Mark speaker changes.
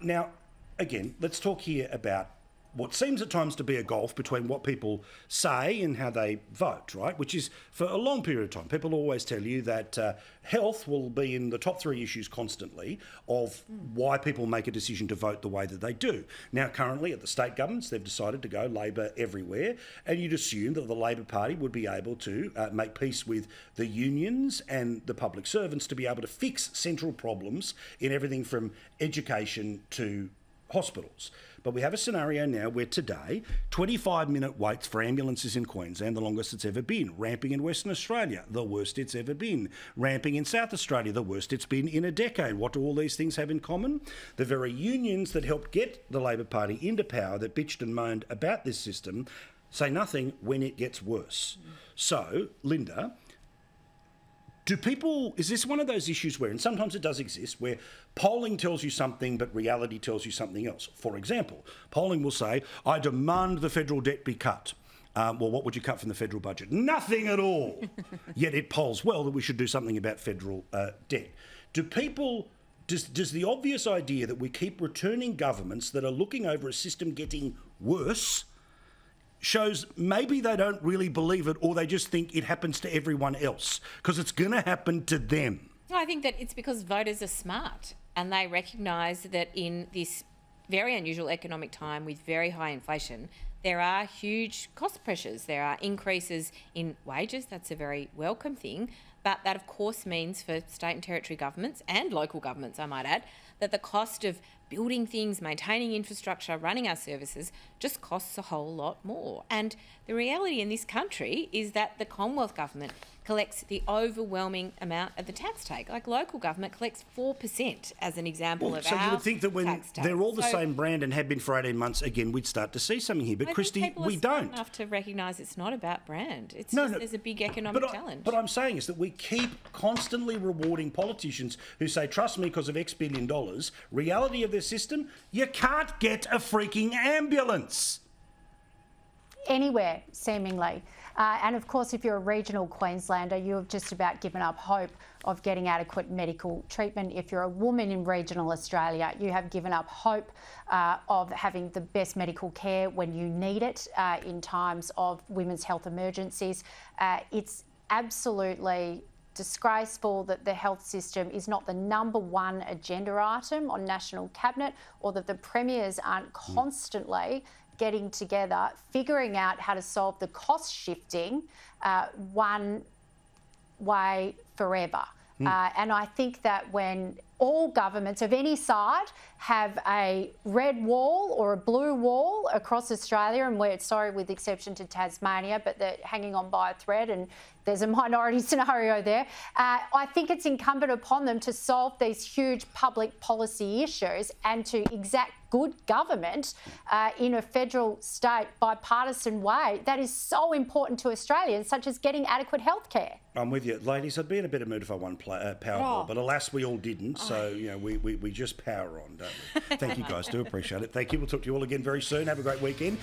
Speaker 1: Now, again, let's talk here about what seems at times to be a gulf between what people say and how they vote, right? Which is, for a long period of time, people always tell you that health will be in the top 3 issues constantly of why people make a decision to vote the way that they do. Now, currently, at the state governments, they've decided to go Labor everywhere, and you'd assume that the Labor Party would be able to make peace with the unions and the public servants to be able to fix central problems in everything from education to hospitals. But we have a scenario now where today, 25-minute waits for ambulances in Queensland, the longest it's ever been. Ramping in Western Australia, the worst it's ever been. Ramping in South Australia, the worst it's been in a decade. What do all these things have in common? The very unions that helped get the Labor Party into power, that bitched and moaned about this system, say nothing when it gets worse. So, Linda, is this one of those issues where, and sometimes it does exist, where polling tells you something but reality tells you something else? For example, polling will say, I demand the federal debt be cut. Well, what would you cut from the federal budget? Nothing at all. Yet it polls well that we should do something about federal debt. Does the obvious idea that we keep returning governments that are looking over a system getting worse shows maybe they don't really believe it, or they just think it happens to everyone else because it's going to happen to them?
Speaker 2: No, I think that it's because voters are smart and they recognise that in this very unusual economic time with very high inflation, there are huge cost pressures. There are increases in wages. That's a very welcome thing. But that, of course, means for state and territory governments and local governments, I might add, that the cost of building things, maintaining infrastructure, running our services just costs a whole lot more. And the reality in this country is that the Commonwealth Government collects the overwhelming amount of the tax take. Like local government collects 4% as an example of our tax take. So you would think that when
Speaker 1: they're all the same brand and have been for 18 months, again, we'd start to see something here. But Christy, we don't.
Speaker 2: Enough to recognise it's not about brand. It's there's a big economic challenge.
Speaker 1: But I'm saying is that we keep constantly rewarding politicians who say, trust me because of X billion dollars. Reality of their system, you can't get a freaking ambulance.
Speaker 3: Anywhere, seemingly. And of course, if you're a regional Queenslander, you've just about given up hope of getting adequate medical treatment. If you're a woman in regional Australia, you have given up hope of having the best medical care when you need it in times of women's health emergencies. It's absolutely disgraceful that the health system is not the #1 agenda item on National Cabinet, or that the premiers aren't constantly getting together, figuring out how to solve the cost shifting one way forever. And I think that when all governments of any side have a red wall or a blue wall across Australia, and we're sorry, with the exception to Tasmania, but they're hanging on by a thread and there's a minority scenario there. I think it's incumbent upon them to solve these huge public policy issues and to exact good government in a federal, state, bipartisan way that is so important to Australians, such as getting adequate health care.
Speaker 1: I'm with you. Ladies, I'd be in a bit of mood if I won Powerball, but alas, we all didn't. So, you know, we just power on, don't we? Thank you, guys. Do appreciate it. Thank you. We'll talk to you all again very soon. Have a great weekend.